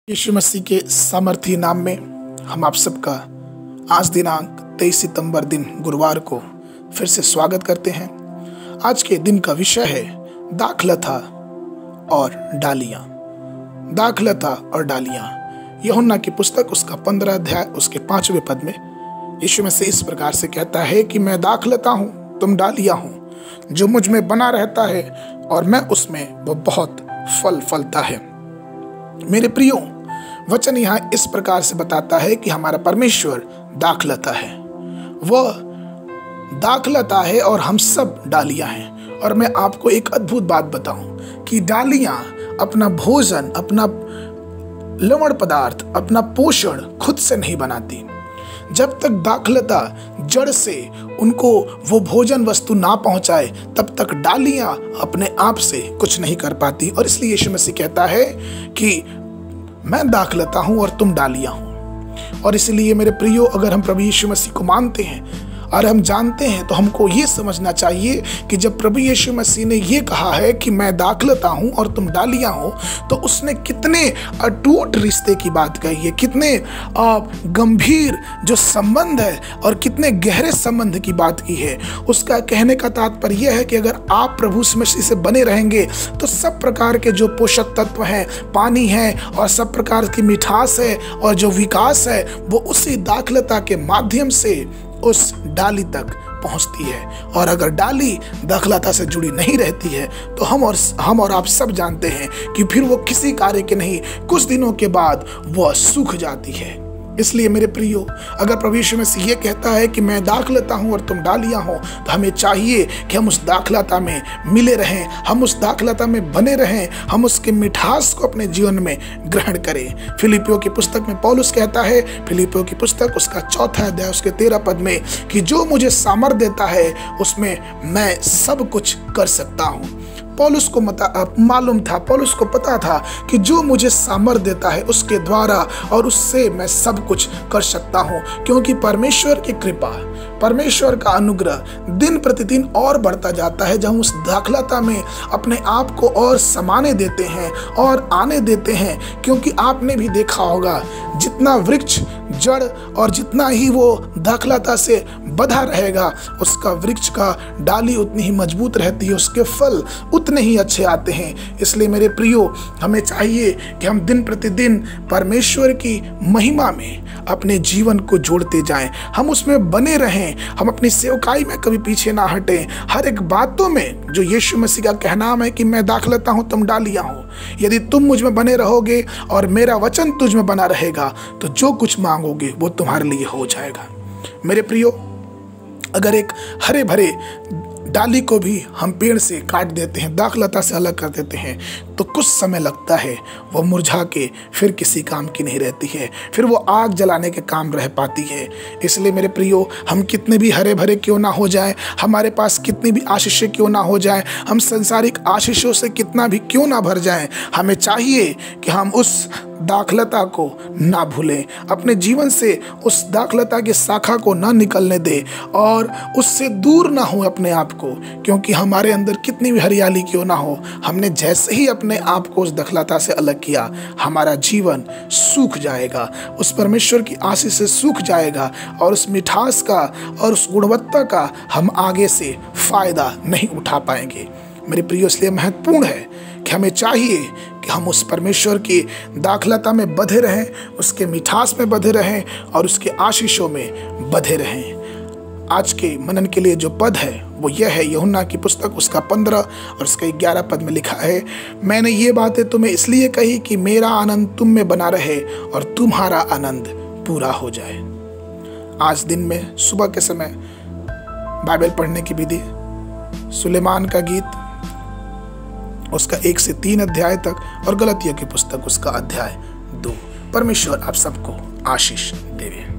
यीशु मसीह के सामर्थी नाम में हम आप सबका आज दिनांक 23 सितंबर दिन गुरुवार को फिर से स्वागत करते हैं। आज के दिन का विषय है दाखलता और डालियां। दाखलता और डालियां। यूहन्ना की पुस्तक उसका 15 अध्याय उसके 5वें पद में यीशु मसीह इस प्रकार से कहता है कि मैं दाखलता हूँ, तुम डालियां हो। जो मुझ में बना रहता है और मैं उसमें, वो बहुत फल फलता है। मेरे प्रियो, वचन यहाँ इस प्रकार से बताता है कि हमारा परमेश्वर दाखलता है। वह दाखलता है और हम सब डालियां हैं। और मैं आपको एक अद्भुत बात बताऊं कि डालियां अपना भोजन, अपना लवण पदार्थ, अपना पोषण खुद से नहीं बनाती। जब तक दाखलता जड़ से उनको वो भोजन वस्तु ना पहुंचाए, तब तक डालियां अपने आप से कुछ नहीं कर पाती। और इसलिए यीशु मसीह कहता है कि मैं दाखलता हूं और तुम डालियां हो। और इसलिए मेरे प्रियो, अगर हम प्रभु यीशु मसीह को मानते हैं और हम जानते हैं, तो हमको ये समझना चाहिए कि जब प्रभु यीशु मसीह ने ये कहा है कि मैं दाखलता हूं और तुम डालियां हो, तो उसने कितने अटूट रिश्ते की बात कही है, कितने गंभीर जो संबंध है और कितने गहरे संबंध की बात की है। उसका कहने का तात्पर्य यह है कि अगर आप प्रभु मसीह से बने रहेंगे तो सब प्रकार के जो पोषक तत्व हैं, पानी है और सब प्रकार की मिठास है और जो विकास है, वो उसी दाखलता के माध्यम से उस डाली तक पहुंचती है। और अगर डाली दाखलता से जुड़ी नहीं रहती है, तो हम और आप सब जानते हैं कि फिर वो किसी कार्य के नहीं, कुछ दिनों के बाद वह सूख जाती है। इसलिए मेरे प्रियो, अगर प्रभु यीशु मसीह ये कहता है कि मैं दाखलता हूं और तुम डालियां हो, तो हमें चाहिए कि हम उस दाखलता में मिले रहें, हम उस दाखलता में बने रहें, हम उसके मिठास को अपने जीवन में ग्रहण करें। फिलिपियों की पुस्तक में पौलुस कहता है, फिलिपियों की पुस्तक उसका 4 अध्याय उसके 13 पद में, कि जो मुझे सामर्थ देता है उसमें मैं सब कुछ कर सकता हूँ। पौलुस को मालूम था, पौलुस को पता था कि जो मुझे सामर्थ देता है उसके द्वारा और उससे मैं सब कुछ कर सकता हूँ। क्योंकि परमेश्वर की कृपा, परमेश्वर का अनुग्रह दिन प्रतिदिन और बढ़ता जाता है, जब हम उस दाखलता में अपने आप को और समाने देते हैं और आने देते हैं। क्योंकि आपने भी देखा होगा, जितना वृक्ष जड़ और जितना ही वो दाखलता से बधा रहेगा, उसका वृक्ष का डाली उतनी ही मजबूत रहती है, उसके फल उतने ही अच्छे आते हैं। इसलिए मेरे प्रियो, हमें चाहिए कि हम दिन प्रतिदिन परमेश्वर की महिमा में अपने जीवन को जोड़ते जाएं, हम उसमें बने रहें, हम अपनी सेवकाई में कभी पीछे ना हटें। हर एक बातों में जो यीशु मसीह का कहना है कि मैं दाखलता हूं, तुम डालियां हो, यदि तुम मुझ में बने रहोगे और मेरा वचन तुझ में बना रहेगा, तो जो कुछ मांगोगे वो तुम्हारे लिए हो जाएगा। मेरे प्रियो, अगर एक हरे भरे डाली को भी हम पेड़ से काट देते हैं, दाखलता से अलग कर देते हैं, तो कुछ समय लगता है, वो मुरझा के फिर किसी काम की नहीं रहती है, फिर वो आग जलाने के काम रह पाती है। इसलिए मेरे प्रियो, हम कितने भी हरे भरे क्यों ना हो जाएं, हमारे पास कितनी भी आशीषें क्यों ना हो जाएं, हम संसारिक आशीषों से कितना भी क्यों ना भर जाएं, हमें चाहिए कि हम उस दाखलता को ना भूलें, अपने जीवन से उस दाखलता की शाखा को ना निकलने दें और उससे दूर ना हो अपने आप को। क्योंकि हमारे अंदर कितनी भी हरियाली क्यों ना हो, हमने जैसे ही अपने आप को उस दाखलता से अलग किया, हमारा जीवन सूख जाएगा, उस परमेश्वर की आशीष से सूख जाएगा और उस मिठास का और उस गुणवत्ता का हम आगे से फायदा नहीं उठा पाएंगे। मेरे प्रियो, इसलिए महत्वपूर्ण है कि हमें चाहिए कि हम उस परमेश्वर की दाखलता में बधे रहें, उसके मिठास में बधे रहें और उसके आशीषों में बधे रहें। आज के मनन के लिए जो पद है वो यह है, यूहन्ना की पुस्तक उसका 15 और उसका 11 पद में लिखा है, मैंने ये बातें तुम्हें इसलिए कही कि मेरा आनंद तुम में बना रहे और तुम्हारा आनंद पूरा हो जाए। आज दिन में सुबह के समय बाइबल पढ़ने की विधि, सुलेमान का गीत उसका 1 से 3 अध्याय तक और गलातियों की पुस्तक उसका अध्याय 2। परमेश्वर आप सबको आशीष देवे।